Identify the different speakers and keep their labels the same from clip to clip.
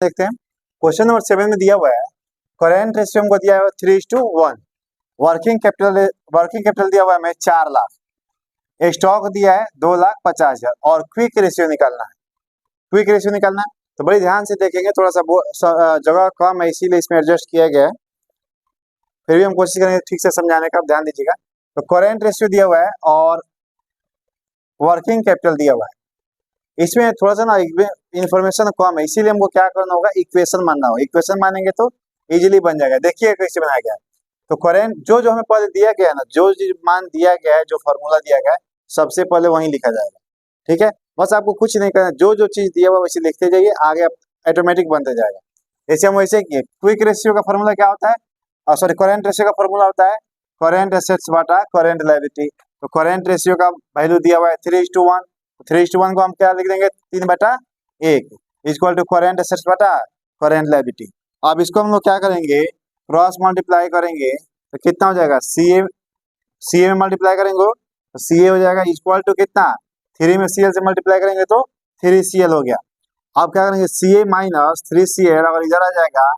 Speaker 1: देखते हैं question number 7 में दिया हुआ है करेंट रेशियो हमको दिया हुआ है 3:1। वर्किंग कैपिटल दिया हुआ है हमें 4 लाख, स्टॉक दिया है 2,50,000 और क्विक रेशियो निकालना है। क्विक रेशियो निकालना है तो बड़ी ध्यान से देखेंगे, थोड़ा सा जगह कम है इसीलिए इसमें एडजस्ट किया गया है, फिर भी हम कोशिश करेंगे ठीक से समझाने का, ध्यान दीजिएगा। तो करेंट रेशियो दिया हुआ है और वर्किंग कैपिटल दिया हुआ है, इसमें थोड़ा सा ना इन्फॉर्मेशन कम है इसीलिए हमको क्या करना होगा, इक्वेशन मानना होगा। इक्वेशन मानेंगे तो इजीली बन जाएगा। देखिए कैसे बनाया गया है। तो करेंट जो जो हमें पहले दिया गया है ना, जो मान दिया गया है, जो फॉर्मूला दिया गया है, सबसे पहले वहीं लिखा जाएगा। ठीक है, बस आपको कुछ नहीं करना, जो जो चीज दिया हुआ वैसे लिखते जाइए, आगे ऑटोमेटिक बनते जाएगा। जैसे हम वैसे किए, क्विक रेशियो का फॉर्मूला क्या होता है, सॉरी करेंट रेशियो का फॉर्मूला होता है करेंट एसेट्स बटा करेंट लायबिलिटी। तो करेंट रेशियो का वैल्यू दिया हुआ है 3:1। 3:1 को हम क्या लिख देंगे, 3/1 इक्वल टू करेंट एसेट्स बटा करेंट लायबिलिटी। अब इसको हम लोग क्या करेंगे, क्रॉस मल्टीप्लाई करेंगे तो कितना हो जाएगा, सी ए में मल्टीप्लाई करेंगे तो सी ए हो जाएगा इक्वल टू कितना, 3 में सी एल से मल्टीप्लाई करेंगे तो 3CL हो गया। अब क्या करेंगे, सी ए माइनस 3CL अगर इधर आ जाएगा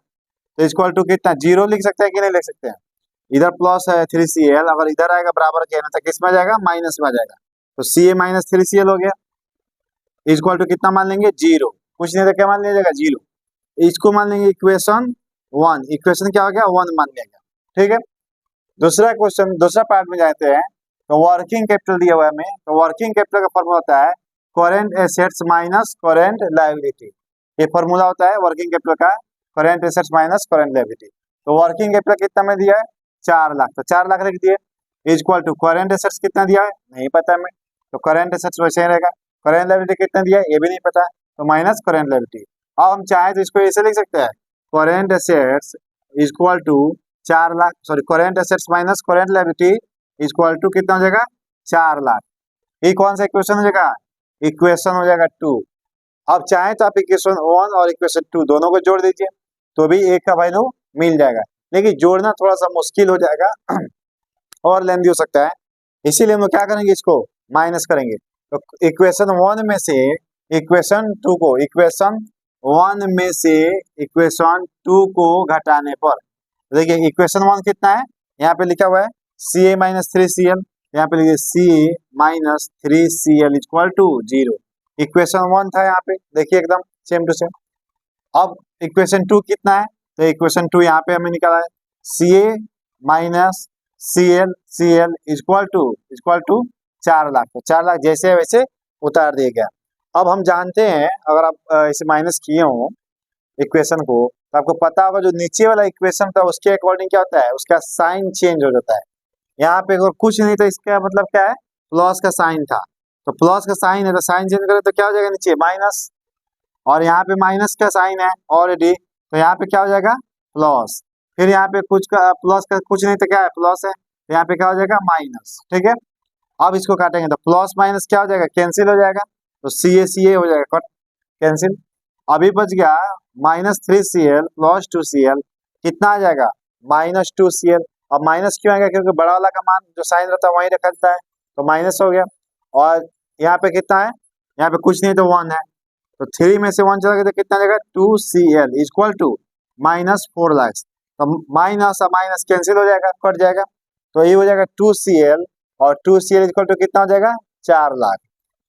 Speaker 1: तो इक्वल टू कितना, 0 लिख सकते हैं कि नहीं लिख सकते हैं। इधर प्लस है 3CL, अगर इधर आएगा बराबर के ना तो किस में आ जाएगा, माइनस में आ जाएगा। तो सी ए माइनस 3CL हो गया इक्वल टू कितना मान लेंगे, 0। कुछ नहीं तो क्या मान लिया जाएगा, 0। इसको मान लेंगे इक्वेशन 1। इक्वेशन क्या हो गया, 1 मान लिया गया। ठीक है, दूसरा क्वेश्चन, दूसरा पार्ट में जाते हैं। तो वर्किंग कैपिटल दिया हुआ है हमें, तो वर्किंग कैपिटल का फॉर्मूला होता है current assets minus current liability. ये फॉर्मूला होता है वर्किंग कैपिटल का, current assets minus current liability. तो वर्किंग कैपिटल कितना में दिया है, 4 लाख, तो 4 लाख लिख दिए इक्वल टू करेंट एसेट्स कितना दिया है, नहीं पता हमें, तो करेंट एसेट्स वैसे ही रहेगा। करेंट लायबिलिटी कितना दिया है, ये भी नहीं पता, तो माइनस करेंट लायबिलिटी। अब हम चाहें तो इसको ऐसे लिख सकते हैं, current assets equal to 4 lakh, sorry current assets minus current liability equal to कितना हो जाएगा, 4 लाख। ये कौन सा इक्वेशन हो जाएगा, इक्वेशन हो जाएगा 2। अब चाहे तो आप इक्वेशन 1 और इक्वेशन 2 दोनों को जोड़ दीजिए तो भी एक का वैल्यू मिल जाएगा, लेकिन जोड़ना थोड़ा सा मुश्किल हो जाएगा और लेंदी हो सकता है, इसीलिए हम लोग क्या करेंगे, इसको माइनस करेंगे। तो इक्वेशन 1 में से इक्वेशन 2 को, इक्वेशन 1 में से इक्वेशन 2 को घटाने पर, देखिए इक्वेशन 1 कितना है, यहाँ पे लिखा हुआ है सी ए माइनस 3CL, यहाँ पे लिखिए C A minus 3CL equal to 0। Equation 1 था यहाँ पे, देखिए एकदम सेम टू सेम। अब इक्वेशन 2 कितना है, तो इक्वेशन 2 यहाँ पे हमें निकाला है C A minus C L equal to 4 lakh. तो 4 लाख जैसे वैसे उतार दिया गया। अब हम जानते हैं, अगर आप इसे माइनस किए हो इक्वेशन को, तो आपको पता होगा जो नीचे वाला इक्वेशन था उसके अकॉर्डिंग क्या होता है, उसका साइन चेंज हो जाता है। यहाँ पे अगर कुछ नहीं तो इसका मतलब क्या है, प्लस का साइन था, तो प्लस का साइन है तो साइन चेंज करें तो क्या हो जाएगा, नीचे माइनस, और यहाँ पे माइनस का साइन है ऑलरेडी, तो यहाँ पे क्या हो जाएगा, प्लस। फिर यहाँ पे कुछ का प्लस का कुछ नहीं तो क्या है, प्लस है, तो यहाँ पे क्या हो जाएगा, माइनस। ठीक है, अब इसको काटेंगे तो प्लस माइनस क्या हो जाएगा, कैंसिल हो जाएगा, तो सी ए हो जाएगा, कट कैंसिल। अभी बच गया माइनस 3CL प्लस 2CL, कितना आ जाएगा, माइनस 2CL। अब माइनस क्यों आएगा, क्योंकि बड़ा वाला का मान जो साइन रहता है वहीं रखा रहता है, तो माइनस हो गया। और यहाँ पे कितना है, यहाँ पे कुछ नहीं तो 1 है, तो 3 में से 1 चला गया तो कितना आ जाएगा, 2CL equal to minus 4 lakh. तो माइनस और माइनस कैंसिल हो जाएगा, कट जाएगा, तो ये हो जाएगा 2CL, और 2CL इक्वल टू कितना हो जाएगा, 4 लाख।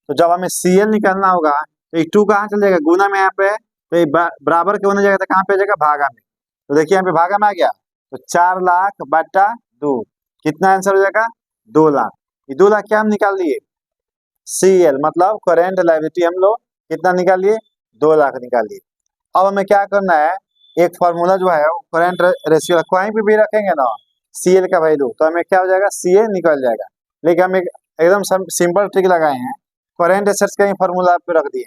Speaker 1: तो जब हमें CL निकालना होगा तो ये 2 कहाँ चल जाएगा, गुना में यहाँ पे है, तो ये बराबर के होने जाएगा तो कहाँ पे आ जाएगा, भागा में। तो देखिए यहाँ पे भागा में आ गया, तो 4 लाख बटा 2, कितना आंसर हो जाएगा, 2 लाख। ये 2 लाख क्या हम निकाल लिए, CL मतलब करेंट लायबिलिटी हम लोग कितना निकाल लिए, 2 लाख निकाल लिए। अब हमें क्या करना है, एक फॉर्मूला जो है करेंट रेशियो कहीं पे भी रखेंगे ना CL का वैल्यू, तो हमें क्या हो जाएगा, CA निकल जाएगा। लेकिन हम एकदम सिंपल ट्रिक लगाए हैं, करेंट एसेट्स का ही फॉर्मूला पे रख दिए।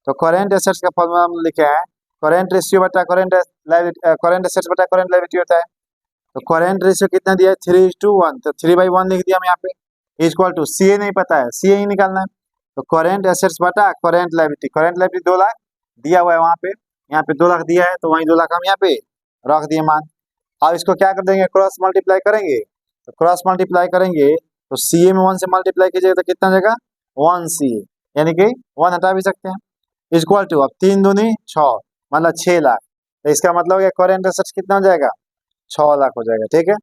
Speaker 1: तो करेंट एसेट्स का फॉर्मूला हम लिखे हैं करेंट रेशियो बटा करेंट एसेट्स बटा करेंट लायबिलिटी होता है। तो करेंट रेशियो कितना दिया है, 3:1, तो 3/1 लिख दिया हम यहाँ पे इक्वल टू, CA नहीं पता है, CA ही निकालना है। तो करेंट एसेट्स बटा करेंट लायबिलिटी 2 लाख दिया हुआ है वहाँ पे, यहाँ पे 2 लाख दिया है तो वहीं 2 लाख हम यहाँ पे रख दिए मान। अब इसको क्या कर देंगे, क्रॉस मल्टीप्लाई करेंगे, तो क्रॉस मल्टीप्लाई करेंगे तो CA में 1 से मल्टीप्लाई कीजिएगा तो कितना जाएगा, 1CA, यानी कि 1 हटा भी सकते हैं इक्वल टू, अब 3 दूनी 6, मतलब 6 लाख, तो इसका मतलब है करेंट एसेट्स कितना हो जाएगा, 6 लाख हो जाएगा। ठीक है,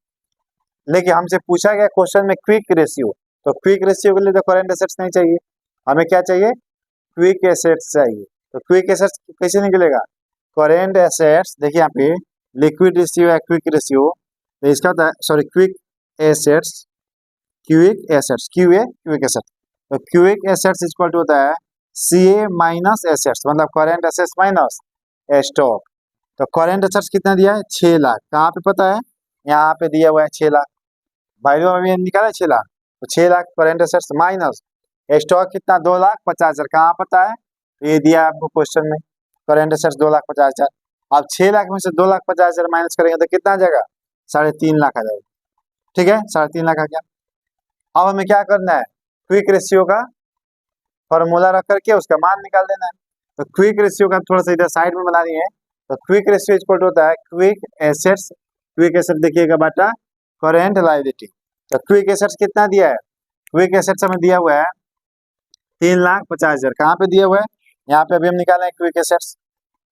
Speaker 1: लेकिन हमसे पूछा गया क्वेश्चन में क्विक रेशियो, तो क्विक रेशियो के लिए तो करेंट एसेट्स नहीं चाहिए, हमें क्या चाहिए, क्विक एसेट्स चाहिए। तो क्विक एसेट्स कैसे निकलेगा, करेंट एसेट्स, देखिए यहाँ पे लिक्विड रेशियो है क्विक रेशियो, तो इसका होता है sorry quick assets, quick assets Q a quick assets, तो क्विक एसेट्स इक्वल टू होता है सी ए माइनस एसेट्स, मतलब करेंट एसेट्स माइनस स्टॉक। तो करेंट एसेट्स कितना दिया है, 6 लाख, कहाँ पे पता है, यहाँ पे दिया हुआ है 6 लाख, वैल्यू में निकाला 6 लाख, तो 6 lakh current assets minus stock कितना, 2,50,000, कहाँ पता है, ये दिया है आपको क्वेश्चन में, करेंट एसेट्स 2,50,000। अब 6 लाख में से 2,50,000 माइनस करेंगे तो कितना आ जाएगा, 3.5 लाख आ जाएगा। ठीक है, 3.5 लाख आ गया। अब हमें क्या करना है, क्विक रेशियो का फॉर्मूला रख करके उसका मान निकाल देना है। तो क्विक रेशियो का थोड़ा सा इधर साइड में बनानी है, तो क्विक रेशियो इक्वल होता है क्विक एसेट्स, क्विक एसेट देखिएगा बेटा करेंट लायबिलिटी। तो क्विक एसेट्स कितना दिया है, क्विक एसेट्स हमें दिया हुआ है 3,50,000, कहाँ पे दिया हुआ है, यहाँ पे अभी हम निकाले क्विक एसेट्स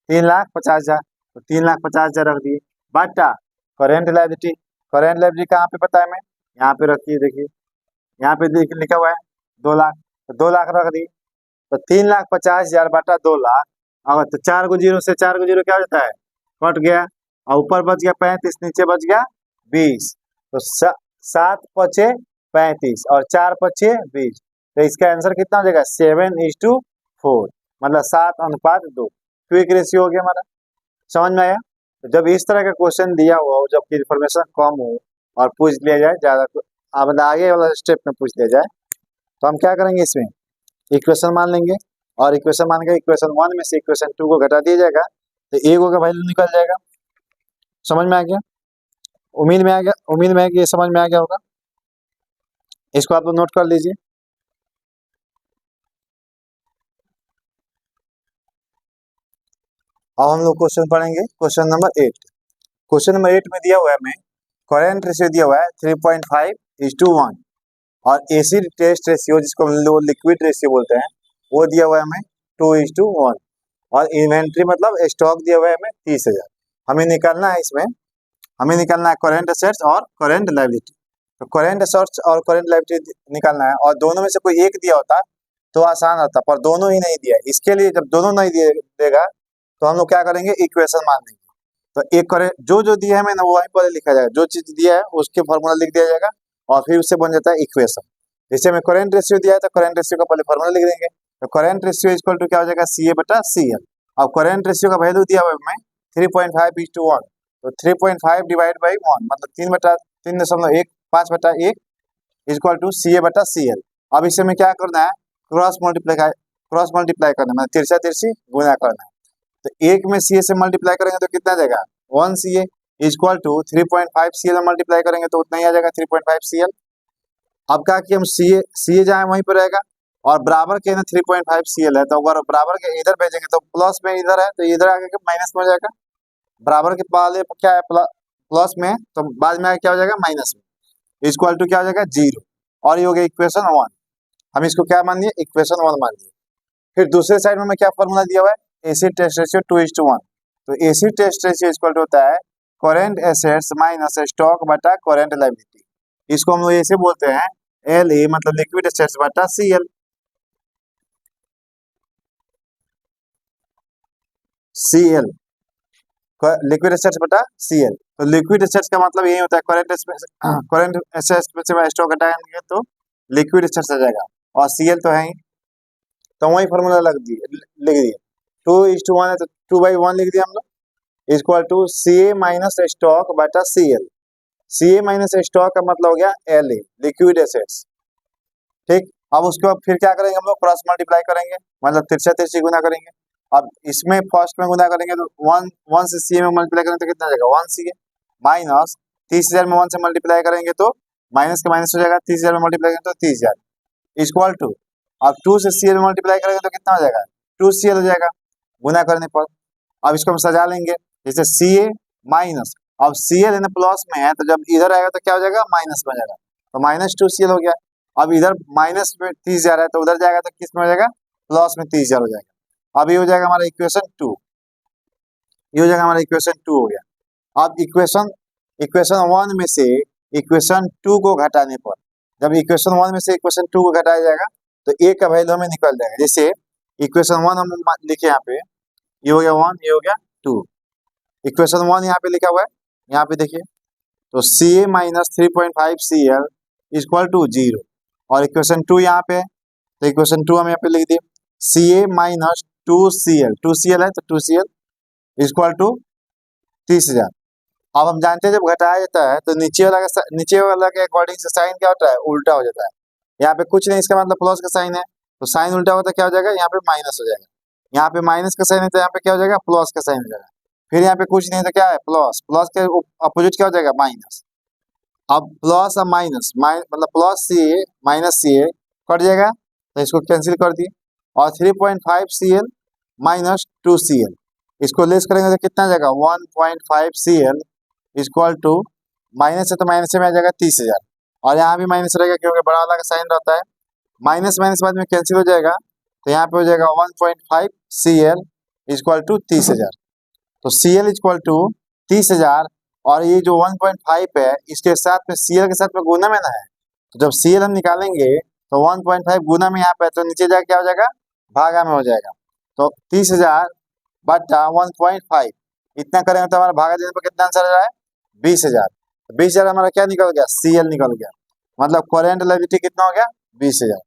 Speaker 1: 3,50,000, तो 3,50,000 रख दिए, बटा करेंट लायबिलिटी, करेंट लायबिलिटी कहाँ पे पता है हमें, यहाँ पे रखिए, देखिए यहाँ पे लिखा हुआ है 2 लाख, तो 2 लाख रख दी, तो 3,50,000 बटा 2 लाख, अगर तो 4 को 0 से 4 को 0 क्या हो जाता है, कट गया, और ऊपर बच गया 35, नीचे बच गया 20, तो 7 पचे 35 और 4 पचे 20, तो इसका आंसर कितना हो जाएगा, 7:4, मतलब 7:2, क्विक रेशियो हो गया हमारा। समझ में आया। तो जब इस तरह का क्वेश्चन दिया हुआ हो, जबकि इन्फॉर्मेशन कम हो और पूछ लिया जाए ज्यादा, अब आगे वाला स्टेप में पूछ लिया जाए, तो हम क्या करेंगे, इसमें इक्वेशन मान लेंगे, और इक्वेशन मान के इक्वेशन 1 में से इक्वेशन 2 को घटा दिया जाएगा, तो ए का वैल्यू निकल जाएगा। समझ में आ गया, उम्मीद में आ गया, उम्मीद में है कि ये समझ में आ गया होगा, इसको आप लोग नोट कर लीजिए। अब हम लोग क्वेश्चन पढ़ेंगे, क्वेश्चन नंबर 8। क्वेश्चन नंबर 8 में दिया हुआ है हमें करेंट रेशियो दिया हुआ है 3.5:1, और एसिड टेस्ट रेशियो जिसको हम लोग लिक्विड रेशियो बोलते हैं वो दिया हुआ है हमें 2:1, और इन्वेंट्री मतलब स्टॉक दिया हुआ है हमें 30,000। हमें निकालना है, इसमें हमें निकालना है करेंट एसेट्स और करेंट लायबिलिटी। तो करेंट एसेट्स और करेंट लायबिलिटी निकालना है, और दोनों में से कोई एक दिया होता तो आसान होता, पर दोनों ही नहीं दिया। इसके लिए जब दोनों नहीं देगा तो हम लोग क्या करेंगे, इक्वेशन मान लेंगे। तो एक करें जो दिया है हमें ना वहीं पर लिखा जाएगा, जो चीज दिया है उसके फॉर्मूला लिख दिया जाएगा, और फिर उससे बन जाता है इक्वेशन। जैसे हमें करेंट रेशियो दिया है तो करेंट रेशियो का पहले फॉर्मूला लिख देंगे, तो करेंट रेशियो इक्वल टू क्या हो जाएगा, CA/CL। अब करेंट रेशियो का वैल्यू दिया हुआ है हमें 3.5:1, तो 3.5 डिवाइड बाई 1 मतलब 3.3.1 5/1 इक्वल टू CA/CL। अब इसे में क्या करना है, क्रॉस मल्टीप्लाई करना है, मतलब तिरछा तिरछी गुना करना है। तो एक में CA से मल्टीप्लाई करेंगे तो कितना जाएगा, 1 CA इक्वल टू 3.5 CL में मल्टीप्लाई करेंगे तो उतना ही आ जाएगा 3.5 CL। अब क्या कि हम CA जहाँ वहीं पर रहेगा, और बराबर के ना 3.5 CL है, तो अगर बराबर के इधर भेजेंगे तो प्लस में इधर है, तो इधर आगे के माइनस में हो जाएगा। बराबर के पहले क्या है, प्लस में, तो बाद में आगे क्या हो जाएगा, माइनस में, इक्वल टू क्या हो जाएगा 0, और ये हो गया इक्वेशन 1। हम इसको क्या मान लिए, इक्वेशन 1 मान लिए। फिर दूसरे साइड में हमें क्या फॉर्मूला दिया हुआ है, एसिड टेस्ट रेशियो 2:1, तो acid test ratio equal to होता है करेंट एसेट्स माइनस स्टॉक बटा करेंट लायबिलिटी। इसको हम लोग ऐसे बोलते हैं LA, मतलब लिक्विड एसेट्स बटा CL। CL लिक्विड एसेट्स बटा CL, तो लिक्विड एसेट्स का मतलब यही होता है करेंट एसेट्स में से स्टॉक घटाएंगे तो लिक्विड एसेट्स आ जाएगा, और CL तो है ही, तो वही फॉर्मूला लिख दिए 2:1 है तो 2/1 लिख दिया हम लोग, equal to CA minus stock बटा CL। CA माइनस स्टॉक का मतलब हो गया LA लिक्विड एसेट्स। ठीक, अब उसके बाद फिर क्या करेंगे हम लोग, क्रॉस मल्टीप्लाई करेंगे, मतलब तिरछा तिरछी गुना करेंगे। अब इसमें फर्स्ट में गुना करेंगे तो 1 से CA में मल्टीप्लाई करेंगे तो कितना जाएगा, 1 CA माइनस 30,000 में 1 से मल्टीप्लाई करेंगे तो माइनस का माइनस हो जाएगा, 30,000 में मल्टीप्लाई करेंगे तो 30,000 इक्वल टू, अब 2 से CL में मल्टीप्लाई करेंगे तो कितना हो जाएगा, 2CL हो जाएगा गुना करने पर। अब इसको हम सजा लेंगे, जैसे CA माइनस, अब CL इन प्लस में है तो जब इधर आएगा तो क्या हो जाएगा, माइनस में जाएगा, तो -2CL हो गया। अब इधर माइनस में 30,000 है तो उधर जाएगा तो किस में हो जाएगा, प्लस में 30,000 हो जाएगा। अब ये हो जाएगा हमारा इक्वेशन 2। ये हो जाएगा हमारा इक्वेशन 2 हो गया। अब इक्वेशन 1 में से इक्वेशन 2 को घटाने पर, जब इक्वेशन 1 में से इक्वेशन 2 को घटाया जाएगा तो ए का वैल्यू हमें निकल जाएगा। जैसे इक्वेशन 1 हम लिखे यहाँ पे, ये हो गया 1, ये हो गया 2। इक्वेशन 1 यहाँ पे लिखा हुआ है, यहाँ पे देखिए, तो C A minus 3.5 C L equal to 0। और इक्वेशन 2 यहाँ पे है, तो इक्वेशन 2 हम यहाँ पे लिख दिए, सी ए माइनस 2 सी एल है, तो 2 सी एल इक्वल टू 30,000। अब हम जानते हैं जब घटाया जाता है तो नीचे वाला के अकॉर्डिंग से साइन क्या होता है, उल्टा हो जाता है। यहाँ पे कुछ नहीं, इसका मतलब प्लस का साइन है, तो साइन उल्टा होता है, क्या हो जाएगा, यहाँ पे माइनस हो जाएगा। यहाँ पे माइनस का साइन है तो यहाँ पे क्या हो जाएगा, प्लस का साइन हो जाएगा। फिर यहाँ पे कुछ नहीं तो क्या है, प्लस, प्लस के अपोजिट क्या हो जाएगा, माइनस। अब प्लस और माइनस, मतलब plus C A minus C A cut जाएगा, तो इसको कैंसिल कर दिए। और 3.5 C L minus 2 C L, इसको लेस करेंगे तो कितना जाएगा, 1.5 C L equal to, minus है तो माइनस में आ जाएगा 30,000। और यहाँ भी माइनस रहेगा क्योंकि बड़ा वाला का साइन रहता है, माइनस माइनस बाद में कैंसिल हो जाएगा, तो यहाँ पे हो जाएगा 1.5 सी एल इक्वल टू 30,000। तो सी एल इक्वल टू 30,000, और ये जो 1.5 है इसके साथ में सी एल के साथ में गुना में ना है, तो जब सी एल हम निकालेंगे तो 1.5 गुना में यहाँ पे, तो नीचे जाके क्या हो जाएगा, भागा में हो जाएगा। तो 30,000 बटा 1.5 इतना करेंगे तो हमारा भागा देने पर कितना आंसर आ रहा है, 20,000। तो 20,000 हमारा क्या निकल गया, सी एल निकल गया, मतलब करेंट लायबिलिटी कितना हो गया, 20,000।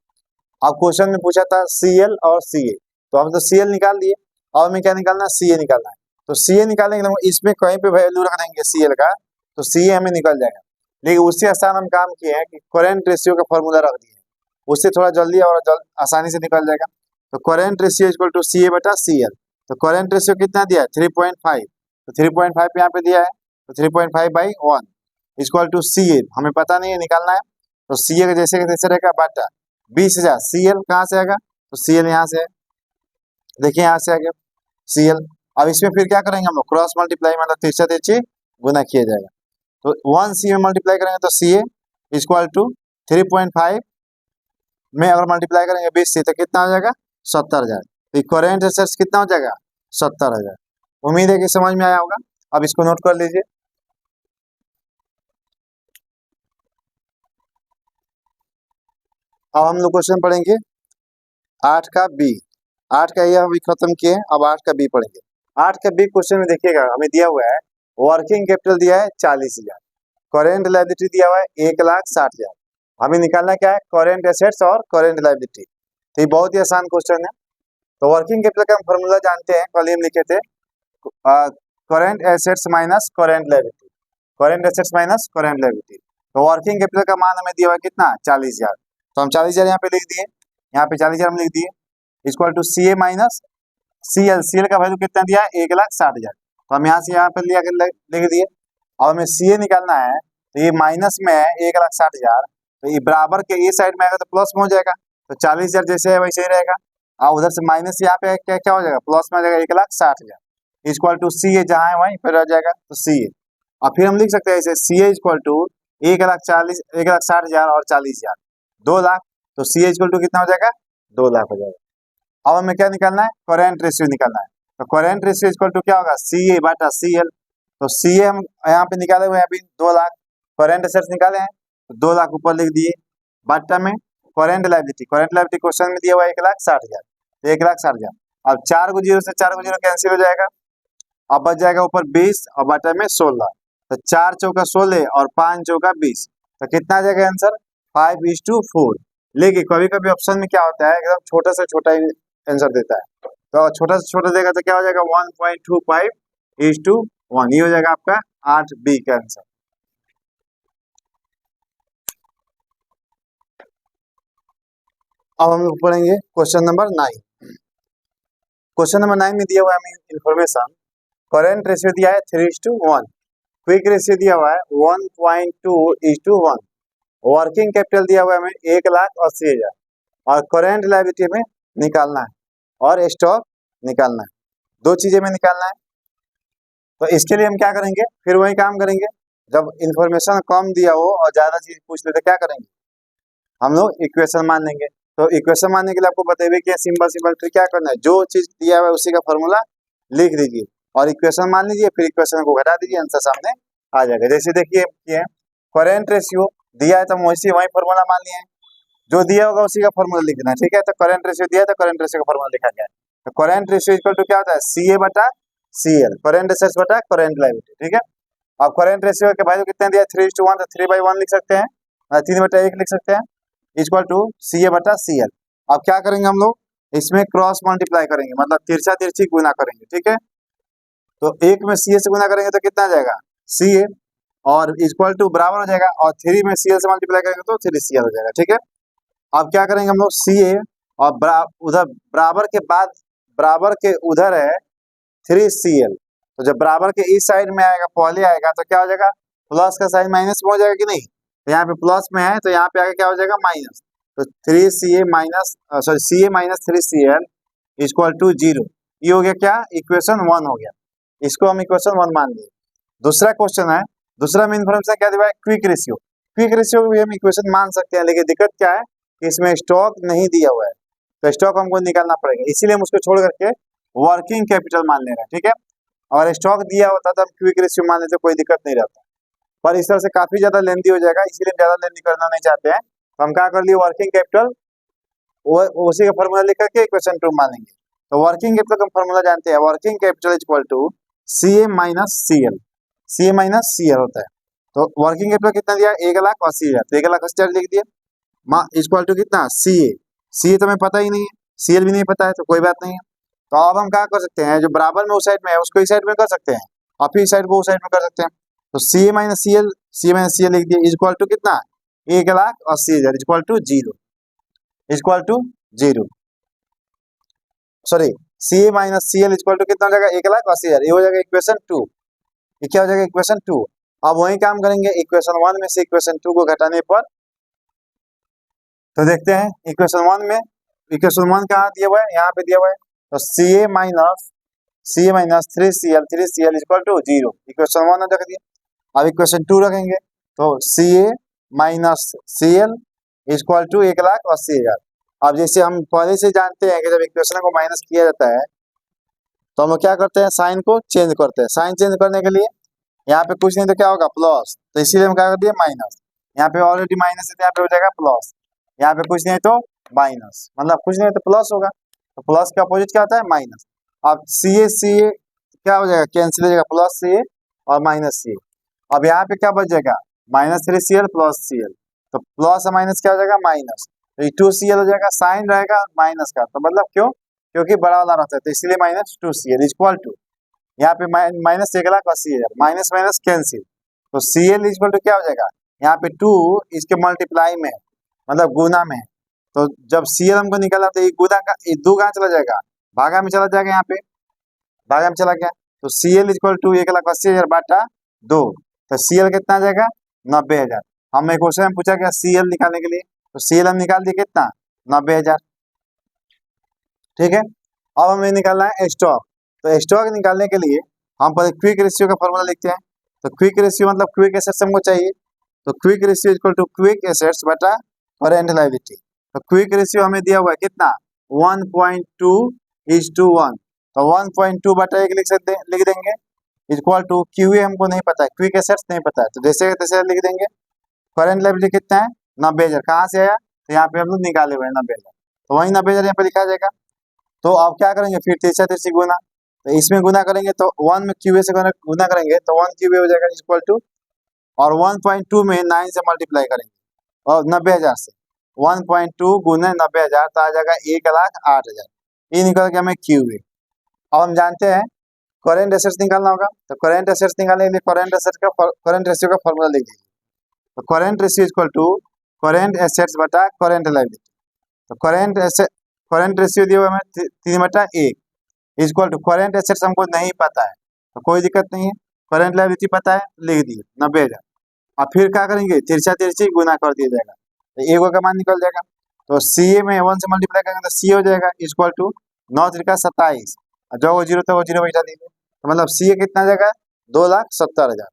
Speaker 1: अब क्वेश्चन में पूछा था सी एल और सी ए, तो हम तो सी एल निकाल दिए, और हमें क्या निकालना है, सी ए निकालना है। तो सी ए निकालने के लिए इसमें कहीं पे वैल्यू रख देंगे सी एल का, तो सी ए हमें निकल जाएगा। लेकिन उससे आसान हम काम किए हैं कि करेंट रेशियो का फॉर्मूला रख दिए, उससे थोड़ा जल्दी और आसानी से निकल जाएगा। तो current ratio equal to C A बटा सी एल। तो करेंट रेशियो कितना दिया है, 3.5, तो 3.5 यहाँ पे दिया है, तो 3.5 बाई 1 इक्वल टू सी ए, हमें पता नहीं है, निकालना है। तो सी ए का जैसे कैसे रहेगा, बटा 20,000, सी एल कहाँ से आएगा, तो सी एल यहाँ से है, देखिए यहाँ से आ गया सी एल। अब इसमें फिर क्या करेंगे हम लोग, क्रॉस मल्टीप्लाई, मतलब तिरछा तिरछी गुना किया जाएगा। तो 1 सी में मल्टीप्लाई करेंगे तो सी ए इक्वल टू 3.5 में अगर मल्टीप्लाई करेंगे 20 से तो कितना हो जाएगा, 70,000। तो करेंट एसेट्स कितना हो जाएगा, 70,000। उम्मीद है कि समझ में आया होगा। अब इसको नोट कर लीजिए। अब हम लोग क्वेश्चन पढ़ेंगे 8 का बी। 8 का ये अभी खत्म किए, अब 8 का बी पढ़ेंगे। 8 का बी क्वेश्चन में देखिएगा, हमें दिया हुआ है वर्किंग कैपिटल दिया है 40,000, करेंट लायबिलिटी दिया हुआ है 1,60,000। हमें निकालना क्या है, करेंट एसेट्स और करेंट लायबिलिटी। तो ये बहुत ही आसान क्वेश्चन है। तो वर्किंग कैपिटल का हम फॉर्मूला जानते हैं, कल हम लिखे थे, current assets minus current liability, current assets minus current liability. तो वर्किंग कैपिटल का मान हमें दिया हुआ है कितना, 40,000। तो हम 40,000 यहाँ पे लिख दिए, यहाँ पे 40,000 हम लिख दिए, equal to C A minus C L. C L का वैल्यू कितना दिया है, 1,60,000। तो हम यहाँ से यहाँ पे लिख दिए। अब हमें सी ए निकालना है, तो ये माइनस में है 1,60,000, तो ये बराबर के ये साइड में आएगा तो प्लस में हो जाएगा। तो 40,000 जैसे है वैसे ही रहेगा, और उधर से माइनस यहाँ पे क्या क्या हो जाएगा, प्लस में आ जाएगा 1,60,000 इक्वल टू सी ए, जहाँ है वहीं पर रह जाएगा, तो सी ए। और फिर हम लिख सकते हैं ऐसे, सी ए इक्वल टू 1,60,000 और 40,000, 2 लाख। तो सी ए इक्वल टू कितना हो जाएगा, 2 लाख हो जाएगा। अब हमें क्या निकालना है, करेंट रेशियो निकालना है। तो करेंट रेशियो इक्वल टू क्या होगा, सी ए बटा सी एल। तो सी ए हम यहाँ पे निकाले हुए हैं अभी 2 लाख, करेंट एसेट्स निकाले हैं तो 2 लाख ऊपर लिख दिए, बटा में current liability, current liability question में दिया हुआ है 1,60,000, तो 1,60,000। अब 4 को 0 से 4 को 0 कैंसिल हो जाएगा, अब बच जाएगा ऊपर 20 और बटा में 16। तो 4 चौका 16 और 5 चौका 20, तो कितना आ जाएगा आंसर, 5:4। लेकिन कभी कभी ऑप्शन में क्या होता है, एकदम छोटा से छोटा ही आंसर देता है, तो छोटा से छोटा देगा तो क्या हो जाएगा, 1.25:1। ये हो जाएगा आपका 8B का आंसर। अब हम लोग पढ़ेंगे क्वेश्चन नंबर 9। क्वेश्चन नंबर 9 में दिया हुआ है हमें इन्फॉर्मेशन, करेंट रेशियो दिया है 3:1, क्विक रेशियो दिया हुआ है 1.2:1, वर्किंग कैपिटल दिया हुआ है हमें 1,80,000, और करेंट लायबिलिटी में निकालना है और स्टॉक निकालना है, 2 चीजें में निकालना है। तो इसके लिए हम क्या करेंगे, फिर वही काम करेंगे, जब इन्फॉर्मेशन कम दिया हो और ज्यादा चीज पूछ ले तो क्या करेंगे, हम लोग इक्वेशन मान लेंगे। तो इक्वेशन मानने के लिए आपको बताइए कि सिंपल सिंपल फिर क्या करना है, जो चीज दिया हुआ है उसी का फॉर्मूला लिख दीजिए। और इक्वेशन मान लीजिए, फिर इक्वेशन को घटा दीजिए, आंसर सामने आ जाएगा। जैसे देखिए ये करेंट रेशियो दिया है तो वैसे वही फॉर्मूला मान लिया है, जो दिया होगा उसी का फॉर्मूला लिखना है, ठीक है। तो करेंट रेशियो दिया है तो करेंट रेशियो का फॉर्मूला लिखा गया है। तो करेंट रेशियो इक्वल टू क्या होता है, सी ए बटा सी एल, करेंट एसेट्स बटा करेंट लायबिलिटी, ठीक है। अब करेंट रेशियो के वैल्यू कितने दिया, 3:1, तो 3/1 लिख सकते हैं, 3/1 लिख सकते हैं, इक्वल टू सी ए बटा सी एल। अब क्या करेंगे हम लोग, इसमें क्रॉस मल्टीप्लाई करेंगे, मतलब तिरछा तिरछी गुना करेंगे, ठीक है। तो एक में सी ए से गुना करेंगे तो कितना आ जाएगा, सी ए, और इक्वल टू बराबर हो जाएगा, और 3 में सी एल से मल्टीप्लाई करेंगे तो 3 CL हो जाएगा, ठीक है। अब क्या करेंगे हम लोग, सी ए और उधर बराबर के बाद, बराबर के उधर है 3CL, तो जब बराबर के इस साइड में आएगा, पहले आएगा तो क्या हो जाएगा, प्लस का साइन माइनस में हो जाएगा कि नहीं, तो यहाँ पे प्लस में है तो यहाँ पे आगे क्या हो जाएगा, माइनस। तो 3CA minus sorry CA minus 3CL equal to 0, ये हो गया क्या, इक्वेशन 1 हो गया, इसको हम इक्वेशन 1 मान लिए। दूसरा क्वेश्चन है, दूसरा में इन्फॉर्मेशन क्या दिया है, क्विक रेशियो। क्विक रेशियो को भी हम इक्वेशन मान सकते हैं, लेकिन दिक्कत क्या है कि इसमें स्टॉक नहीं दिया हुआ है, तो स्टॉक हमको निकालना पड़ेगा, इसीलिए हम उसको छोड़ करके वर्किंग कैपिटल मान ले रहे हैं, ठीक है। और स्टॉक दिया होता तो हम क्विक रेशियो मान लेते, कोई दिक्कत नहीं रहता, पर इस तरह से काफी ज्यादा लेंदी हो जाएगा, इसीलिए ज्यादा लेंदी करना नहीं चाहते हैं। तो हम क्या कर लिए, वर्किंग कैपिटल उसी का फॉर्मूला लिख करके इक्वेशन 2 मान लेंगे। तो वर्किंग कैपिटल का फॉर्मूला जानते हैं, working capital equal to C A minus C L, C A minus C L होता है। तो वर्किंग कैपिटल कितना दिया, 1,80,000, तो 1,80,000 लिख दिया, इक्वल टू कितना, सी ए तो हमें पता ही नहीं है, सी एल भी नहीं पता है, तो कोई बात नहीं है। तो अब हम क्या कर सकते हैं, जो बराबर में उस साइड में है उसको इस साइड में कर सकते हैं, और फिर इस साइड को उस साइड में कर सकते हैं। तो C A minus C L, C A minus C L लिख दिया, इक्वल टू कितना, 1,80,000 equal to 0, equal to 0, sorry, C A minus C L equal to कितना हो जाएगा, 1,80,000, ये हो जाएगा इक्वेशन 2, ये क्या हो जाएगा, इक्वेशन 2। अब वही काम करेंगे, इक्वेशन 1 में से इक्वेशन 2 को घटाने पर, तो देखते हैं इक्वेशन 1 में, इक्वेशन 1 कहाँ दिया हुआ है, यहाँ पे दिया हुआ है, तो C A minus 3CL equal to 0, equation 1 रख दिया। अब इक्वेशन 2 रखेंगे, तो C A minus C L equal to 1,80,000। अब जैसे हम पहले से जानते हैं कि जब इक्वेशन को माइनस किया जाता है तो हम लोग क्या करते हैं, साइन को चेंज करते हैं, साइन चेंज करने के लिए यहाँ पे कुछ नहीं तो क्या होगा, प्लस, तो इसीलिए हम क्या कर दिए, माइनस, यहाँ पे ऑलरेडी माइनस है तो यहाँ पे हो जाएगा प्लस, यहाँ पे कुछ नहीं तो माइनस, मतलब कुछ नहीं तो प्लस होगा, तो प्लस का अपोजिट क्या होता है, माइनस। अब सी ए क्या हो जाएगा, कैंसिल हो जाएगा, प्लस सी ए और माइनस सी ए। अब यहाँ पे क्या बच जाएगा, -3CL प्लस सी एल, तो प्लस और माइनस क्या हो जाएगा, माइनस, तो 2CL हो जाएगा, साइन रहेगा माइनस का, तो मतलब क्यों, क्योंकि बड़ा वाला रहता है, तो इसलिए -2CL इक्वल टू, यहाँ पे माइनस 1,80,000, माइनस माइनस कैंसिल, तो CL इक्वल टू क्या हो जाएगा, यहाँ पे 2 इसके मल्टीप्लाई में, मतलब गुना में, तो जब CL हमको निकाला तो ये गुना का, ये 2 कहाँ चला जाएगा, भागा में चला जाएगा, यहाँ पे भागा में चला गया, तो CL इक्वल टू 1,80,000 बाटा 2, तो CL कितना आ जाएगा, 90,000। हमें क्वेश्चन पूछा गया CL निकालने के लिए, तो CL हम निकाल दिए कितना, 90,000, ठीक है। अब हमें निकालना है स्टॉक, तो स्टॉक निकालने के लिए हम पहले क्विक रेशियो का फॉर्मूला लिखते हैं। तो क्विक रेशियो मतलब क्विक एसेट्स हमको चाहिए, तो quick ratio equal to quick assets बटा करेंट लायबिलिटी। तो क्विक रेशियो हमें दिया हुआ है कितना, 1.2:1, तो 1.2 बटा 1 लिख देंगे, इक्वल टू क्यूए हमको नहीं पता है, क्विक एसेट्स नहीं पता है, तो जैसे तैसे लिख देंगे। करेंट लायबिलिटी कितना है, 90,000, कहाँ से आया, तो यहाँ पे हम लोग निकाले हुए हैं 90,000, तो वही 90,000 यहाँ पे लिखा जाएगा। तो अब क्या करेंगे, फिर तिरछा तिरछी गुना, तो इसमें गुना करेंगे तो 1 में क्यूए से गुना करेंगे तो 1 क्यूए हो जाएगा इक्वल टू, और 1.2 में 9 से मल्टीप्लाई करेंगे और 90,000 से, 1.2 गुना 90,000 तो आ जाएगा 1,08,000, ये निकल के हमें क्यूए। अब हम जानते हैं करेंट एसेट्स निकालना होगा, तो करेंट एसेट्स निकालने के लिए करेंट रेशियो का फॉर्मूला लिख दीजिए। तो current ratio equal to current assets बटा करेंट लायबिलिटी। तो करेंट रेशियो दिया हुआ हमें 3/1 इक्वल टू, करेंट एसेट्स हमको नहीं पता है तो कोई दिक्कत नहीं है, करेंट लायबिलिटी पता है, लिख दिए 90,000। अब फिर क्या करेंगे, तिरछा तिरछी गुना कर दिया जाएगा, तो एक का मान निकल जाएगा, तो सी ए में 1 से मल्टीप्लाई करेंगे तो सी हो जाएगा इक्वल टू 9×3=27, जो वो जीरो था वो जीरो बैठा दीजिए, तो मतलब सी ए कितना जाएगा, 2,70,000।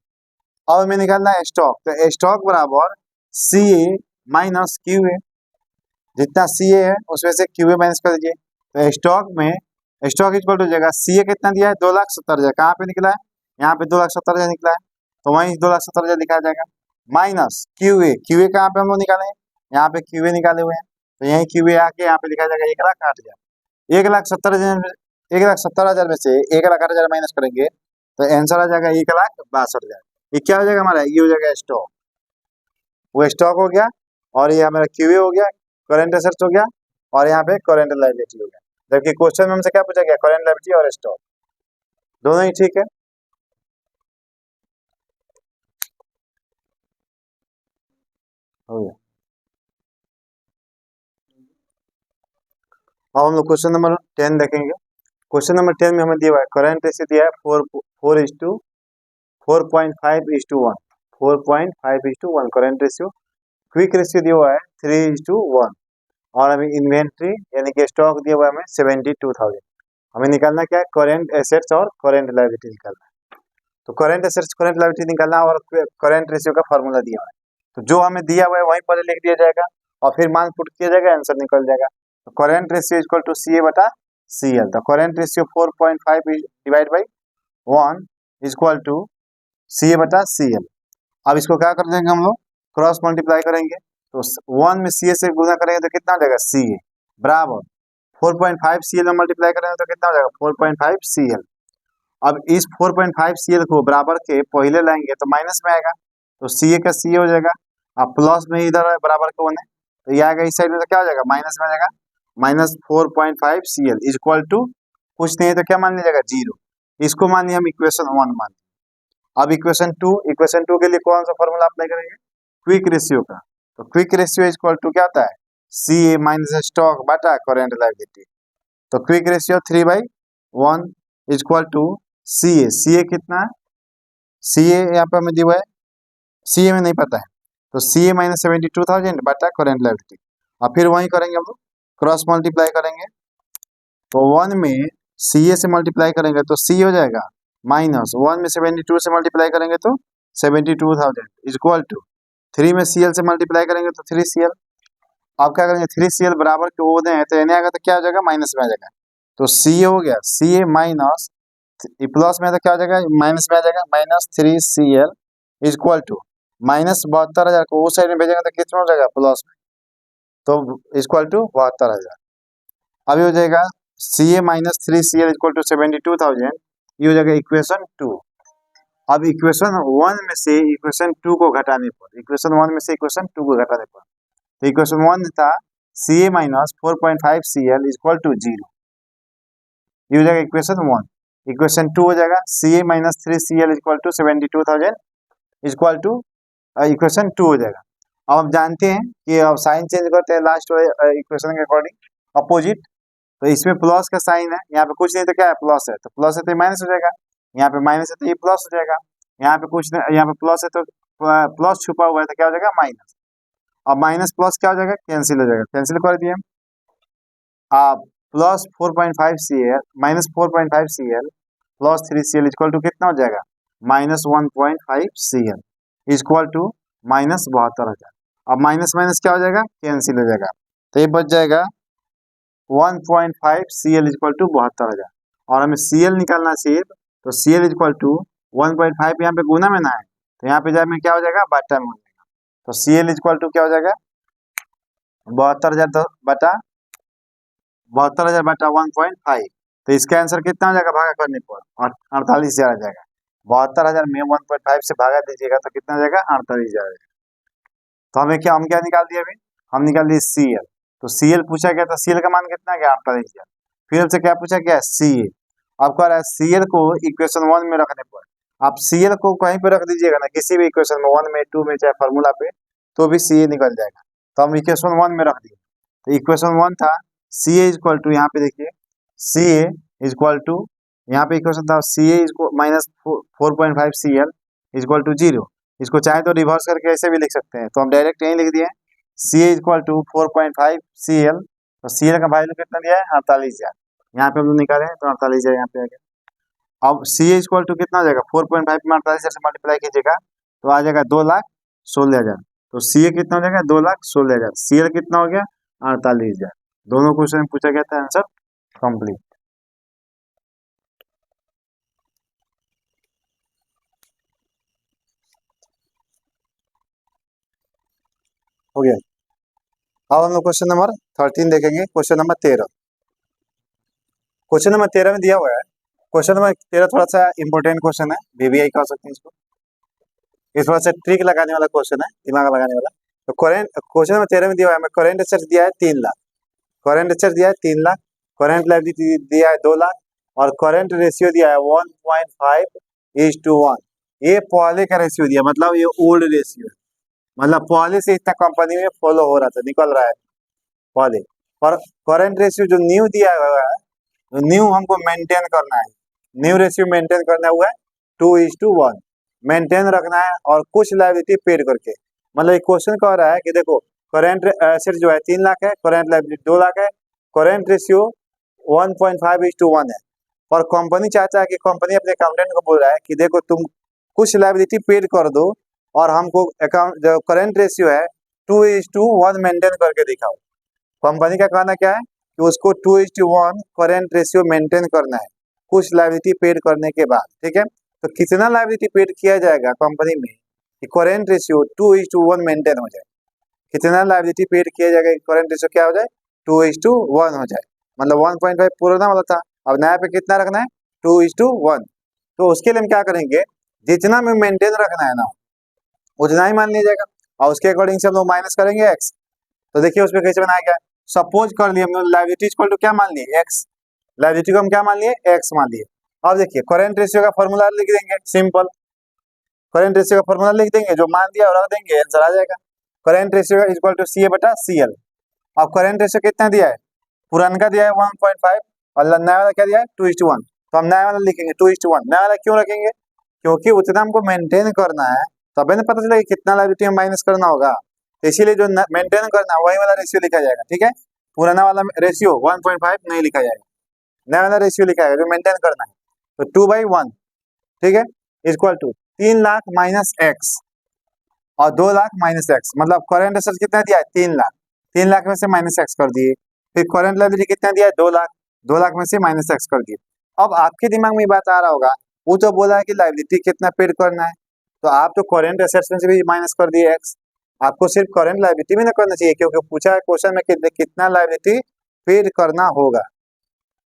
Speaker 1: अब हमें निकालना है स्टॉक, तो स्टॉक बराबर सी ए माइनस क्यू ए, जितना सी ए है उसमें से क्यू ए माइनस कर दीजिए, तो स्टॉक में स्टॉक इक्वल टू हो जाएगा सी ए कितना दिया है 2,70,000, कहाँ पे निकला है यहाँ पे 2,70,000 निकला है, तो वहीं 2,70,000 लिखा जाएगा। Minus Q A, Q A कहाँ पे हम लोग निकाले हैं, यहाँ पे क्यू ए निकाले हुए हैं, तो यही क्यू ए आके यहाँ पे लिखा जाएगा 1,08,000। 1,70,000 1,70,000 में से 1,08,000 माइनस करेंगे तो आंसर आ जाएगा 1,62,000। ये क्या हो जाएगा हमारा, ये हो जाएगा स्टॉक, वो स्टॉक हो गया, और ये हमारा क्यूए हो गया, करेंट एसेट्स हो गया, और यहाँ पे करेंट लायबिलिटी हो गया। जबकि क्वेश्चन में हमसे क्या पूछा गया, करेंट लायबिलिटी और स्टॉक दोनों ही ठीक है। हो गया। अब हम लोग क्वेश्चन नंबर 10 देखेंगे। क्वेश्चन नंबर 10 में हमें दिया हुआ है करेंट रेशियो दिया है 4.5:1, 4.5:1 करेंट रेशियो। क्विक रेशियो दिया हुआ है 3:1, और हमें इन्वेंट्री यानी कि स्टॉक दिया हुआ है हमें 72,000। हमें निकालना क्या है, करेंट एसेट्स और करेंट लायबिलिटी निकालना है। तो करेंट एसेट्स करेंट लायबिलिटी निकालना और करेंट रेशियो का फॉर्मूला दिया हुआ है, तो जो हमें दिया हुआ है वहीं पर लिख दिया जाएगा और फिर मान पुट किया जाएगा, आंसर निकल जाएगा। तो current ratio equal to C A बटा सी एल। तो current ratio 4.5 divide by 1 equal to C A बटा सी एल। अब इसको क्या कर देंगे हम लोग, क्रॉस मल्टीप्लाई करेंगे, तो 1 में सी ए से गुना करेंगे तो कितना हो जाएगा सी ए बराबर 4.5 सी एल में मल्टीप्लाई करेंगे तो कितना हो जाएगा 4.5 सी एल। अब इस 4.5 सी एल को बराबर के पहले लाएंगे तो माइनस में आएगा, तो सी ए का सी ए हो जाएगा, अब प्लस में इधर है बराबर के होने, तो ये आएगा इस साइड में तो क्या हो जाएगा माइनस में आ जाएगा, minus 4.5 C L equal to कुछ नहीं है तो क्या मान लीजिएगा 0। इसको मानिए हम इक्वेशन 1 मान। अब इक्वेशन 2 के लिए कौन सा फॉर्मूला अप्लाई करेंगे, क्विक रेशियो का। तो क्विक रेशियो इक्वल टू क्या होता है, सी ए माइनस स्टॉक बटा करेंट लायबिलिटी। तो quick ratio 3/1 equal to C ए, सी ए कितना है, सी ए यहाँ पे हमें दिया हुआ है, सी ए में नहीं पता है, तो सी ए माइनस 72,000 बटा करेंट लायबिलिटी। और फिर वहीं करेंगे हम लोग क्रॉस मल्टीप्लाई करेंगे, तो 1 में सी ए से मल्टीप्लाई करेंगे तो सी हो जाएगा माइनस 1 में 72 से मल्टीप्लाई करेंगे तो 72,000 इक्वल टू 3 में सी एल से मल्टीप्लाई करेंगे तो 3 सी एल। अब क्या करेंगे 3 सी एल बराबर के वो दें तो एन आएगा तो क्या हो जाएगा माइनस में आ जाएगा, तो सी ए हो गया सी ए माइनस प्लस में तो क्या हो जाएगा माइनस में आ जाएगा minus 3 C L equal to minus 72,000 को उस साइड में भेजेंगे तो कितना हो जाएगा प्लस में, तो इक्वल टू 72,000। अभी हो जाएगा C A minus 3 C L equal to 72,000, ये हो जाएगा इक्वेशन 2। अब इक्वेशन 1 में से इक्वेशन 2 को घटाने पर, इक्वेशन 1 में से इक्वेशन 2 को घटाने पर, तो इक्वेशन 1 था C A minus 4.5 C L equal to 0, ये हो जाएगा इक्वेशन 1। इक्वेशन 2 हो जाएगा C A minus 3 C L equal to 72,000 equal to equation 2 हो जाएगा। अब हम जानते हैं कि अब साइन चेंज करते हैं लास्ट इक्वेशन के अकॉर्डिंग अपोजिट, तो इसमें प्लस का साइन है, यहाँ पे कुछ नहीं तो क्या है प्लस है, तो प्लस है तो माइनस हो जाएगा, यहाँ पे माइनस है तो ये प्लस हो जाएगा, यहाँ पे कुछ नहीं, यहाँ पे प्लस है तो प्लस छुपा हुआ है तो क्या हो जाएगा माइनस। अब माइनस प्लस क्या हो जाएगा कैंसिल हो जाएगा, कैंसिल कर दिए हम। अब plus 4.5 C L minus 4.5 C L plus 3 C L equal to कितना हो जाएगा minus 1.5 C L equal to minus 72,000। अब माइनस माइनस क्या हो जाएगा कैंसिल हो जाएगा, तो ये बच जाएगा 1.5 सी एल इक्वल टू 72,000। और हमें सी एल निकालना चाहिए, तो सी एल इक्वल टू 1.5 यहाँ पे गुना में ना है, तो यहाँ पे जाए क्या हो जाएगा बटा में हो जाएगा, तो सी एल इक्वल टू क्या हो जाएगा 72,000 बटा 1.5, तो इसका आंसर कितना हो जाएगा भागा करने पर 48,000 आ जाएगा। 72,000 में 1.5 से भागा दीजिएगा तो कितना हो जाएगा 48,000। तो हम क्या निकाल दिया अभी, हम निकाल दिए सी एल, तो सी एल पूछा गया था, सी एल का मान कितना गया 48,000। फिर हमसे क्या पूछा गया सी ए, अब कह रहा है सी एल को इक्वेशन 1 में रखने पर, आप सी एल को कहीं पे रख दीजिएगा ना किसी भी इक्वेशन में 1 में 2 में चाहे फार्मूला पे, तो भी सी ए निकल जाएगा। तो हम इक्वेशन 1 में रख दिए, तो इक्वेशन 1 था सी ए इक्वल टू, यहाँ पे देखिए सी ए इक्वल टू, यहाँ पे इक्वेशन था C A minus 4.5 C L equal to 0। इसको चाहे तो रिवर्स करके ऐसे भी लिख सकते हैं, तो हम डायरेक्ट यहीं लिख दिए सी ए इक्वल टू 4.5 सी एल, तो सी एल का वैल्यू कितना दिया है 48,000, यहाँ पे हम लोग निकाले तो 48,000 यहाँ पे आ गया। अब सी ए इक्वल टू कितना हो जाएगा 4.5 में 48,000 से मल्टीप्लाई कीजिएगा तो आ जाएगा 2,16,000, तो सी ए कितना हो जाएगा 2,16,000, सी एल कितना हो गया 48,000। दोनों क्वेश्चन पूछा गया था, आंसर कंप्लीट। अब हम लोग क्वेश्चन नंबर 13 देखेंगे। क्वेश्चन नंबर 13, क्वेश्चन नंबर 13 में दिया हुआ है। क्वेश्चन नंबर 13 थोड़ा सा इंपॉर्टेंट क्वेश्चन है, वीवीआई कह सकते हैं इसको। इस थोड़ा सा ट्रिक लगाने वाला क्वेश्चन है, दिमाग लगाने वाला। तो करेंट क्वेश्चन नंबर 13 में दिया हुआ है, हमें करेंट एसेट्स दिया है 3 लाख, करेंट एसेट्स दिया है 3 लाख, करेंट लायबिलिटी दिया है 2 लाख और करेंट रेशियो दिया है 1.5:1। ये पहले का रेशियो दिया, मतलब ये ओल्ड रेशियो है, मतलब पहले से इतना कंपनी में फॉलो हो रहा था, निकल रहा है पहले। और करंट रेशियो जो न्यू दिया हुआ है, जो न्यू हमको मेंटेन करना है, न्यू रेशियो मेंटेन करना हुआ है 2:1 मेंटेन रखना है, और कुछ लायबिलिटी पेड करके। मतलब ये क्वेश्चन कह रहा है कि देखो करेंट एसेट जो है 3 लाख है, करेंट लायबिलिटी 2 लाख है, करेंट रेशियो 1.5:1 है, और कंपनी चाहता है कि कंपनी अपने अकाउंटेंट को बोल रहा है कि देखो तुम कुछ लायबिलिटी पेड कर दो और हमको अकाउंट जो करेंट रेशियो है 2:1 मेंटेन करके दिखाओ। कंपनी का कहना क्या है कि उसको 2:1 करेंट रेशियो मेंटेन करना है कुछ लायबिलिटी पेड करने के बाद, ठीक है। तो कितना लायबिलिटी पेड किया जाएगा कंपनी में कि करेंट रेशियो 2:1 मेंटेन हो जाए, कितना लायबिलिटी पेड किया जाएगा कि करेंट रेशियो क्या हो जाए 2:1 हो जाए। मतलब 1.5 पुराना वाला था, अब नया पे कितना रखना है 2:1। तो उसके लिए हम क्या करेंगे, जितना में मेंटेन रखना है ना उतना ही मान लिया जाएगा, और उसके अकॉर्डिंग से हम लोग माइनस करेंगे एक्स। तो देखिए उसमें कैसे बनाया गया, सपोज कर लिए हम लोग लायबिलिटी इक्वल टू क्या मान लिए एक्स, लायबिलिटी को हम क्या मान लिए एक्स मान लिए। अब देखिए करेंट रेशियो का फॉर्मूला लिख देंगे, सिंपल करेंट रेशियो का फॉर्मूला लिख देंगे, जो मान दिया और रख देंगे, आंसर आ जाएगा। Current ratio equal to CA/CL। अब करेंट रेशियो कितना दिया है, पुराना का दिया है 1.5 और नया वाला क्या दिया है 2:1। तो हम नया वाला लिखेंगे 2:1। नया वाला क्यों रखेंगे, क्योंकि उतना हमको मेंटेन करना है, तब ना पता चलेगा कितना लायबिलिटी में माइनस करना होगा। तो इसीलिए जो मेंटेन करना है वही वाला रेशियो लिखा जाएगा, ठीक है। पुराना वाला रेशियो 1.5 नहीं लिखा जाएगा, नया वाला रेशियो लिखा जाएगा जो मेंटेन करना है। तो 2/1, ठीक है, equal to 3 lakh minus X और 2 लाख माइनस एक्स। मतलब करेंट एसेट कितना दिया है 3 लाख, 3 लाख में से माइनस एक्स कर दिए। फिर करेंट लायबिलिटी कितना दिया है 2 लाख, 2 लाख में से माइनस एक्स कर दिए। अब आपके दिमाग में ये बात आ रहा होगा, वो तो बोला है कि लायबिलिटी कितना पेड करना है, तो आप तो करेंट एसेट्स में से भी माइनस कर दिए एक्स। आपको सिर्फ करेंट लायबिलिटी में ना करना चाहिए, क्योंकि पूछा है क्वेश्चन में कि कितना लायबिलिटी पेड करना होगा,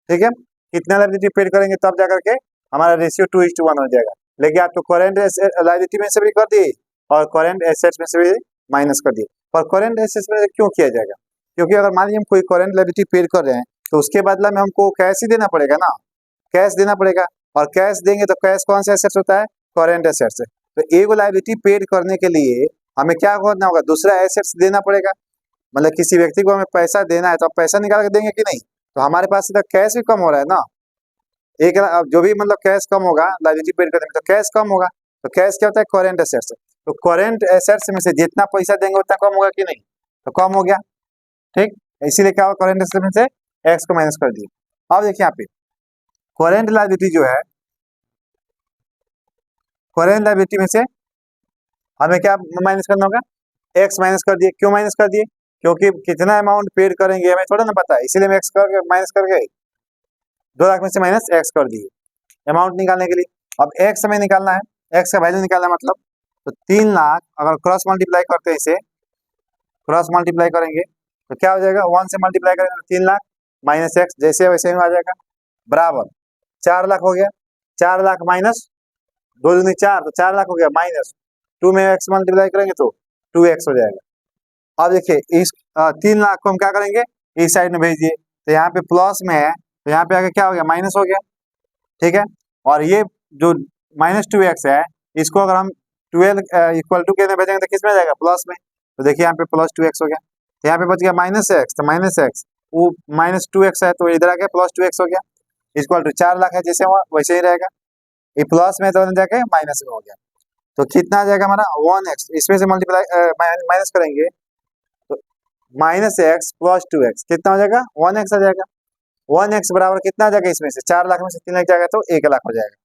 Speaker 1: ठीक है। कितना लायबिलिटी पेड करेंगे तब जाकर के हमारा रेशियो 2:1 हो जाएगा। लेकिन आप तो करेंट लायबिलिटी में से भी कर दिए और करेंट एसेट्स में से भी माइनस कर दिए। पर करेंट एसेट्स में क्यों किया जाएगा, क्योंकि अगर मान लीजिए हम कोई करेंट लायबिलिटी पेड कर रहे हैं तो उसके बदला में हमको कैश ही देना पड़ेगा ना, कैश देना पड़ेगा। और कैश देंगे तो कैश कौन सा एसेट्स होता है, करेंट एसेट्स। तो एक लायबिलिटी पेड करने के लिए हमें क्या करना होगा, दूसरा एसेट्स देना पड़ेगा। मतलब किसी व्यक्ति को हमें पैसा देना है तो आप पैसा निकाल के देंगे कि नहीं, तो हमारे पास तो कैश भी कम हो रहा है ना। एक अब जो भी मतलब कैश कम होगा लायबिलिटी पेड करने में तो कैश कम होगा, तो कैश क्या होता है करेंट एसेट्स। तो करेंट एसेट्स में से जितना पैसा देंगे उतना कम होगा कि नहीं, तो कम हो गया, ठीक। इसीलिए क्या होगा करेंट एसेट्स में से एक्स को माइनस कर दिए। अब देखिए यहाँ पे करेंट लायबिलिटी जो है, करेंट लायबिलिटी में से हमें क्या माइनस करना होगा, एक्स माइनस कर दिए। क्यों माइनस कर दिए, क्योंकि कितना अमाउंट पेड करेंगे हमें थोड़ा ना पता है, इसीलिए हम एक्स करके माइनस कर गए, 2 लाख में से माइनस एक्स कर दिए अमाउंट निकालने के लिए। अब एक्स हमें निकालना है, एक्स का वैल्यू निकालना है मतलब, तो 3 लाख अगर क्रॉस मल्टीप्लाई करते हैं, इसे क्रॉस मल्टीप्लाई करेंगे तो क्या हो जाएगा, 1 से मल्टीप्लाई करेंगे तो 3 लाख माइनस एक्स जैसे वैसे ही आ जाएगा, बराबर 4 लाख हो गया। 4 लाख माइनस 2×4 तो 4 लाख हो गया, माइनस 2 में एक्स मल्टीप्लाई करेंगे तो 2x हो जाएगा। अब देखिए इस 3 लाख को हम क्या करेंगे, इस साइड में भेज दिए, तो यहाँ पे प्लस में है तो यहाँ पे आगे क्या हो गया, माइनस हो गया, ठीक है। और ये जो -2x है इसको अगर हम 12 इक्वल टू के में भेजेंगे तो किस में जाएगा, प्लस में। तो देखिए यहाँ पे +2x हो गया, तो यहाँ पे बच गया -x, तो -x वो -2x है तो इधर आ गया +2x हो गया, इक्वल टू 4 लाख है जैसे हुआ वैसे ही रहेगा, ये प्लस में तो जाके माइनस में हो गया। तो कितना आ जाएगा हमारा 1x, इसमें से मल्टीप्लाई माइनस करेंगे तो -x + 2x कितना हो जाएगा 1x आ जाएगा। 1x बराबर कितना आ जाएगा, इसमें से 4 लाख में से 3 लाख जाएगा तो 1 लाख हो जाएगा।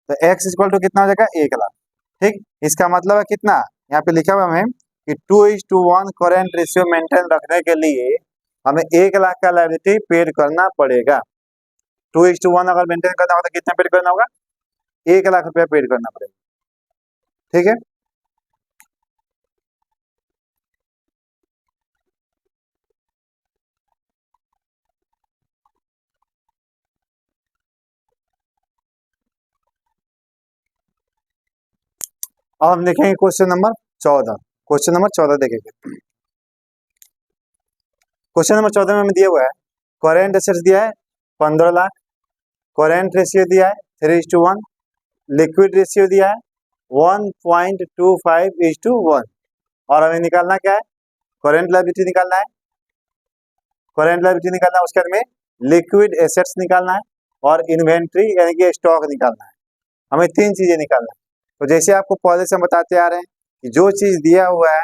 Speaker 1: तो x इक्वल टू कितना हो जाएगा 1 लाख, ठीक। इसका मतलब है कितना, यहाँ पे लिखा हुआ हमें कि 2:1 करेंट रेशियो मेंटेन रखने के लिए हमें 1 लाख का लायबिलिटी पेड करना पड़ेगा। 2:1 अगर मेंटेन करना होगा तो कितना पेड करना होगा, 1 लाख रुपया पेड करना पड़ेगा, ठीक है। अब हम देखेंगे क्वेश्चन नंबर 14। क्वेश्चन नंबर 14 देखेंगे। क्वेश्चन नंबर 14 में हमें दिया हुआ है करेंट एसेट्स दिया है 15 लाख, करेंट रेशियो दिया है 3:1, लिक्विड रेशियो दिया है 1.25:1 और हमें निकालना क्या है, करेंट लायबिलिटी निकालना है। करेंट लायबिलिटी निकालना है, उसके बाद में लिक्विड एसेट्स निकालना है और इन्वेंट्री यानी कि स्टॉक निकालना है। हमें 3 चीजें निकालना है। तो जैसे आपको पहले से हम बताते आ रहे हैं कि जो चीज दिया हुआ है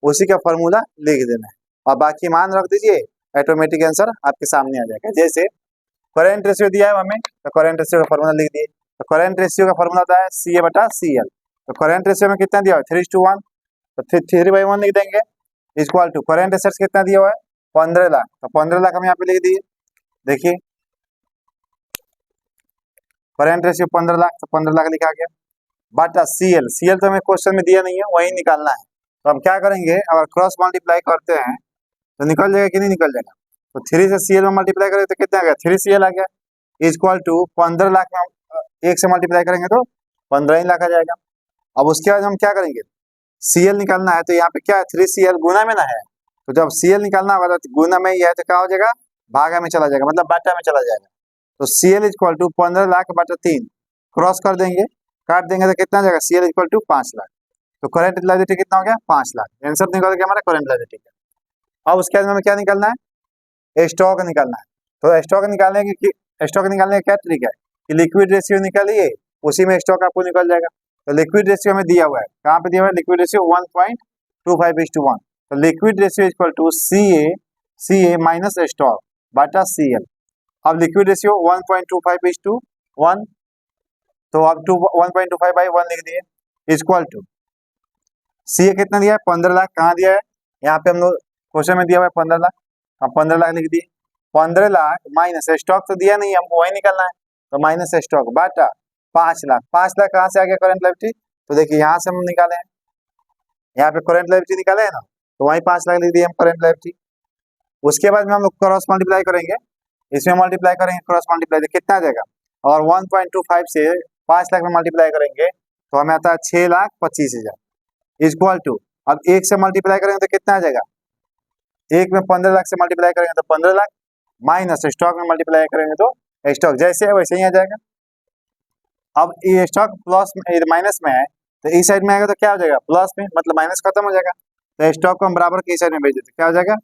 Speaker 1: उसी का फॉर्मूला लिख देना है और बाकी मान रख दीजिए, ऑटोमेटिक आंसर आपके सामने आ जाएगा। जैसे करेंट रेशियो दिया है हमें, तो करेंट रेशियो का फॉर्मूला लिख दिए। तो करेंट रेशियो का फॉर्मूला होता है CA/CL। तो करेंट रेशियो में कितना दिया हुआ है 3:1, तो 3/1 लिख देंगे इक्वल टू करेंट एसेट्स कितना दिया हुआ है 15 लाख। तो 15 लाख हम यहाँ पे लिख दिए। देखिए करेंट रेशियो 15 लाख, तो 15 लाख लिखा गया बटा CL तो हमें क्वेश्चन में दिया नहीं है, वही निकालना है। तो हम क्या करेंगे, अगर क्रॉस मल्टीप्लाई करते हैं तो निकल जाएगा कि नहीं निकल जाएगा। तो 3 से CL में मल्टीप्लाई करेंगे तो कितना आ गया 3CL आ गया इक्वल टू 15 लाख में 1 से मल्टीप्लाई करेंगे तो 15 ही लाख आ जाएगा। अब उसके बाद हम क्या करेंगे, CL निकालना है, तो यहाँ पे क्या है 3CL गुना में ना है, तो जब CL निकालना होगा तो गुना में ही है तो क्या हो जाएगा भागा में चला जाएगा, मतलब बाटा में चला जाएगा। तो CL इक्वल टू 15 लाख बटा 3 क्रॉस कर देंगे, काट देंगे तो कितना जाएगा CL इक्वल टू 5 लाख। तो करेंट लायबिलिटी कितना हो गया 5 लाख। आंसर निकल गया हमारा करेंट लायबिलिटी का। अब उसके बाद हमें क्या निकालना है, स्टॉक निकालना है। तो स्टॉक निकालने की क्या तरीका है कि लिक्विड रेशियो निकालिए, उसी में स्टॉक आपको निकल जाएगा। तो लिक्विड रेशियो में दिया हुआ है, कहाँ पे दिया हुआ है लिक्विड रेशियो 1.25:1। तो liquid ratio equal to CA minus stock बटा CL। अब लिक्विड रेशियो 1.25:1, तो अब 1.25/1 लिख दिए इक्वल टू CA कितना दिया है 15 लाख। कहाँ दिया है, यहाँ पे हम लोग क्वेश्चन में दिया हुआ है 15 लाख, हम 15 लाख लिख दिए। 15 लाख माइनस स्टॉक तो दिया नहीं, हमको वही निकालना है, तो माइनस स्टॉक बाटा 5 लाख। 5 लाख कहाँ से आ गया करेंट लायबिलिटी, तो देखिए यहाँ से हम निकाले हैं, यहाँ पे करेंट लायबिलिटी निकाले है ना, तो वही 5 लाख लिख दिए हम करेंट लायबिलिटी। उसके बाद में हम लोग क्रॉस मल्टीप्लाई करेंगे, इसमें मल्टीप्लाई करेंगे क्रॉस मल्टीप्लाई तो कितना आ जाएगा, और 1.25 से 5 लाख में मल्टीप्लाई करेंगे तो हमें आता है 6,25,000 इक्वल टू, अब 1 से मल्टीप्लाई करेंगे तो कितना आ जाएगा, 1 में 15 लाख से मल्टीप्लाई करेंगे तो 15 लाख माइनस स्टॉक में मल्टीप्लाई करेंगे तो स्टॉक जैसे है वैसे ही आ जाएगा। अब ये स्टॉक प्लस में माइनस में है तो इस साइड में आएगा तो क्या हो जाएगा प्लस में, मतलब माइनस खत्म हो जाएगा। तो स्टॉक को हम बराबर की साइड में भेज देते, क्या हो जाएगा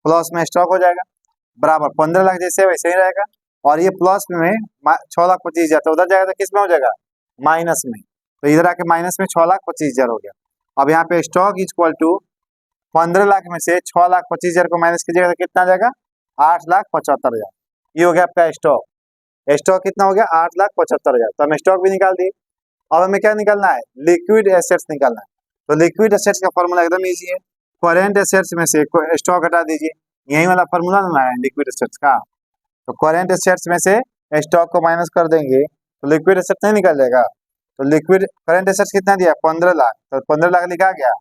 Speaker 1: प्लस में स्टॉक हो जाएगा बराबर 15 लाख जैसे है वैसे ही रहेगा। और ये प्लस में 6,25,000 तो उधर जाएगा तो किस में हो जाएगा माइनस में, तो इधर आके माइनस में 6,25,000 हो गया। अब यहाँ पे स्टॉक इक्वल टू 15 लाख में से 6,25,000 को माइनस कीजिएगा तो कितना आ जाएगा 8,75,000। ये हो गया आपका स्टॉक। स्टॉक कितना हो गया 8,75,000। तो हम स्टॉक भी निकाल दिए। अब हमें क्या निकालना है लिक्विड एसेट्स निकालना है। तो लिक्विड एसेट्स का फॉर्मूला एकदम ईजी है, करेंट एसेट्स में से स्टॉक हटा दीजिए, यही वाला फॉर्मूला ना है लिक्विड एसेट्स का। तो करेंट एसेट्स में से स्टॉक को माइनस कर देंगे तो लिक्विड एसेट्स नहीं निकल जाएगा। तो लिक्विड करेंट एसेट्स कितना दिया 15 लाख, तो 15 लाख लिखा गया।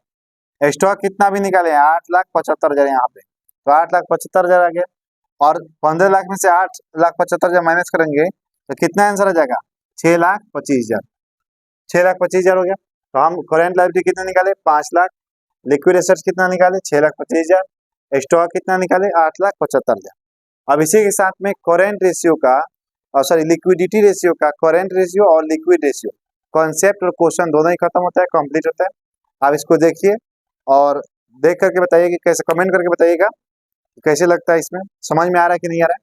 Speaker 1: स्टॉक कितना भी निकाले 8,75,000 यहाँ पे, तो 8,75,000 आ गया। और 15 लाख में से 8,75,000 माइनस करेंगे तो कितना आंसर आ जाएगा 6,25,000। 6,25,000 हो गया। तो हम करेंट लायबिलिटी कितना निकाले 5 लाख, लिक्विड एसेट्स कितना निकाले 6,25,000, स्टॉक कितना निकाले 8,75,000। अब इसी के साथ में करेंट रेशियो का सॉरी लिक्विडिटी रेशियो का करेंट रेशियो और लिक्विड रेशियो कॉन्सेप्ट और क्वेश्चन दोनों ही खत्म होता है, कंप्लीट होता है। आप इसको देखिए और देख करके बताइए कि कैसे, कमेंट करके बताइएगा कैसे लगता है, इसमें समझ में आ रहा है कि नहीं आ रहा है।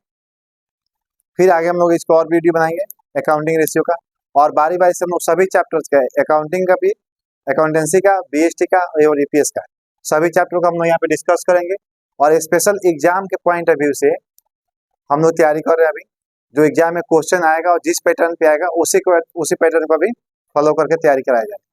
Speaker 1: फिर आगे हम लोग इसको और वीडियो बनाएंगे अकाउंटिंग रेशियो का, और बारी बारी से हम लोग सभी चैप्टर्स का अकाउंटिंग का भी, अकाउंटेंसी का, BST का और EPS का सभी चैप्टर को हम लोग यहाँ पे डिस्कस करेंगे। और स्पेशल एग्जाम के पॉइंट ऑफ व्यू से हम लोग तैयारी कर रहे हैं। अभी जो एग्जाम में क्वेश्चन आएगा और जिस पैटर्न पे आएगा उसी पैटर्न को भी फॉलो करके तैयारी कराया जाएगा।